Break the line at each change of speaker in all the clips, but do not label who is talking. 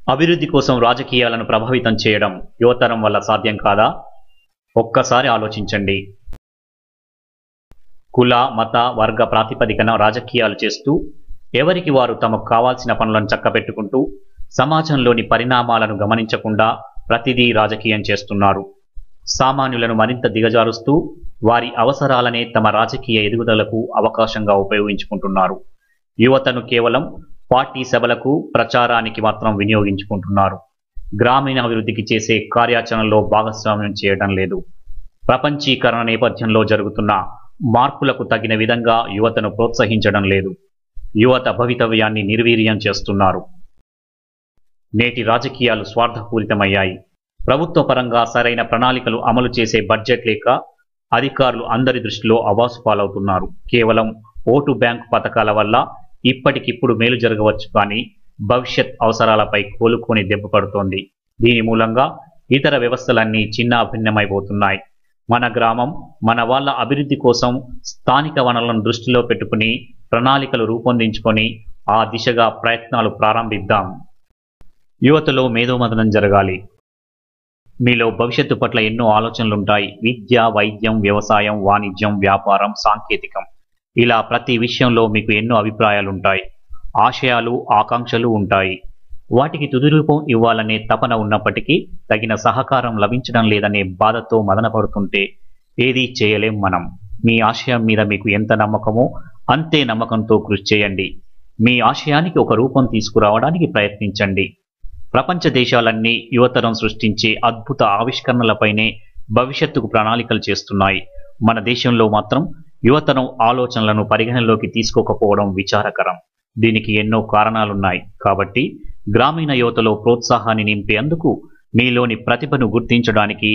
అభివృద్ధి కోసం రాజకీయాలను ప్రభావితం చేయడం యువతరం వల్ల సాధ్యం కాదా? ఒక్కసారి ఆలోచించండి. కుల, మత, వర్గ ప్రాతిపదికన రాజకీయాలు చేస్తూ ఎవరికి వారు తమకు కావాల్సిన పనులను చక్కబెట్టుకుంటూ సమాజంలోని పరిణామాలను గమనించకుండా ప్రతిదీ రాజకీయం చేస్తున్నారు. సామాన్యులను మరింత దిగజారుస్తూ వారి అవసరాలనే తమ రాజకీయ ఎదుగుదలకు అవకాశంగా ఉపయోగించుకుంటున్నారు. యువతను కేవలం పార్టీ సభలకు, ప్రచారానికి మాత్రం వినియోగించుకుంటున్నారు. గ్రామీణ అభివృద్ధికి చేసే కార్యాచరణలో భాగస్వామ్యం చేయడం లేదు. ప్రపంచీకరణ నేపథ్యంలో జరుగుతున్న మార్పులకు తగిన విధంగా యువతను ప్రోత్సహించడం లేదు. యువత భవితవ్యాన్ని నిర్వీర్యం చేస్తున్నారు. నేటి రాజకీయాలు స్వార్థపూరితమయ్యాయి. ప్రభుత్వ పరంగా సరైన ప్రణాళికలు అమలు చేసే బడ్జెట్ లేక అధికారులు అందరి దృష్టిలో అవాసు పాలవుతున్నారు. కేవలం ఓటు బ్యాంకు పథకాల వల్ల ఇప్పటికిప్పుడు మేలు జరగవచ్చు, కానీ భవిష్యత్ అవసరాలపై కోలుకొని దెబ్బపడుతోంది. దీని మూలంగా ఇతర వ్యవస్థలన్నీ చిన్న భిన్నమైపోతున్నాయి. మన గ్రామం, మన వాళ్ళ అభివృద్ధి కోసం స్థానిక వనరులను దృష్టిలో పెట్టుకుని ప్రణాళికలు రూపొందించుకొని ఆ దిశగా ప్రయత్నాలు ప్రారంభిద్దాం. యువతలో మేధోమథనం జరగాలి. మీలో భవిష్యత్తు పట్ల ఎన్నో ఆలోచనలుంటాయి. విద్య, వైద్యం, వ్యవసాయం, వాణిజ్యం, వ్యాపారం, సాంకేతికం, ఇలా ప్రతి విషయంలో మీకు ఎన్నో అభిప్రాయాలుంటాయి. ఆశయాలు, ఆకాంక్షలు ఉంటాయి. వాటికి తుది రూపం ఇవ్వాలనే తపన ఉన్నప్పటికీ తగిన సహకారం లభించడం లేదనే బాధతో మదనపడుతుంటే ఏదీ చేయలేం మనం. మీ ఆశయం మీద మీకు ఎంత నమ్మకమో అంతే నమ్మకంతో కృషి చేయండి. మీ ఆశయానికి ఒక రూపం తీసుకురావడానికి ప్రయత్నించండి. ప్రపంచ దేశాలన్నీ యువతరం సృష్టించే అద్భుత ఆవిష్కరణలపైనే భవిష్యత్తుకు ప్రణాళికలు చేస్తున్నాయి. మన దేశంలో మాత్రం యువతరం ఆలోచనలను పరిగణలోకి తీసుకోకపోవడం విచారకరం. దీనికి ఎన్నో కారణాలున్నాయి. కాబట్టి గ్రామీణ యువతలో ప్రోత్సాహాన్ని నింపేందుకు, మీలోని ప్రతిభను గుర్తించడానికి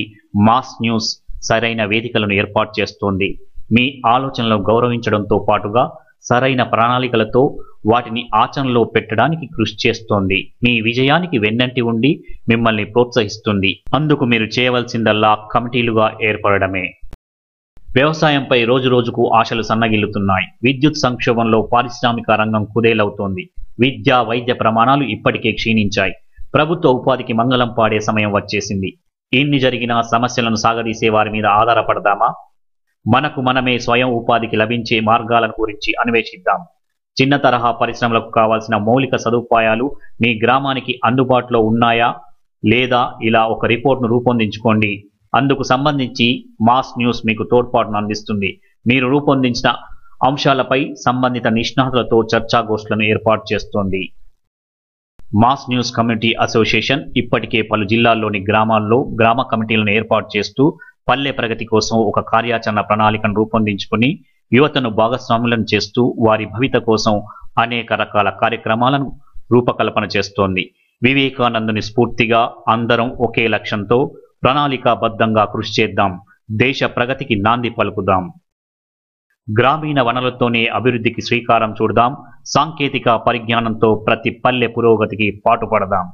మాస్ న్యూస్ సరైన వేదికలను ఏర్పాటు చేస్తోంది. మీ ఆలోచనలను గౌరవించడంతో పాటుగా సరైన ప్రణాళికలతో వాటిని ఆచరణలో పెట్టడానికి కృషి చేస్తోంది. మీ విజయానికి వెన్నంటి ఉండి మిమ్మల్ని ప్రోత్సహిస్తుంది. అందుకు మీరు చేయవలసిందల్లా కమిటీలుగా ఏర్పడడమే. వ్యవసాయంపై రోజురోజుకు ఆశలు సన్నగిల్లుతున్నాయి. విద్యుత్ సంక్షోభంలో పారిశ్రామిక రంగం కుదేలవుతోంది. విద్య, వైద్య ప్రమాణాలు ఇప్పటికే క్షీణించాయి. ప్రభుత్వ ఉపాధికి మంగళం పాడే సమయం వచ్చేసింది. ఇన్ని జరిగినా సమస్యలను సాగదీసే వారి మీద ఆధారపడదామా? మనకు మనమే స్వయం ఉపాధికి లభించే మార్గాలను గురించి అన్వేషిద్దాం. చిన్న తరహా పరిశ్రమలకు కావాల్సిన మౌలిక సదుపాయాలు మీ గ్రామానికి అందుబాటులో ఉన్నాయా లేదా, ఇలా ఒక రిపోర్ట్ను రూపొందించుకోండి. అందుకు సంబంధించి మాస్ న్యూస్ మీకు తోడ్పాటును అందిస్తుంది. మీరు రూపొందించిన అంశాలపై సంబంధిత నిష్ణాతులతో చర్చాగోష్ఠులను ఏర్పాటు చేస్తోంది. మాస్ న్యూస్ కమ్యూనిటీ అసోసియేషన్ ఇప్పటికే పలు జిల్లాల్లోని గ్రామాల్లో గ్రామ కమిటీలను ఏర్పాటు చేస్తూ పల్లె ప్రగతి కోసం ఒక కార్యాచరణ ప్రణాళికను రూపొందించుకుని యువతను భాగస్వాములను చేస్తూ వారి భవిత కోసం అనేక రకాల కార్యక్రమాలను రూపకల్పన చేస్తోంది. వివేకానందుని స్ఫూర్తిగా అందరం ఒకే లక్ష్యంతో ప్రణాళికాబద్ధంగా కృషి చేద్దాం. దేశ ప్రగతికి నాంది పలుకుదాం. గ్రామీణ వనరులతోనే అభివృద్ధికి శ్రీకారం చుడదాం. సాంకేతిక పరిజ్ఞానంతో ప్రతి పల్లె పురోగతికి పాటుపడదాం.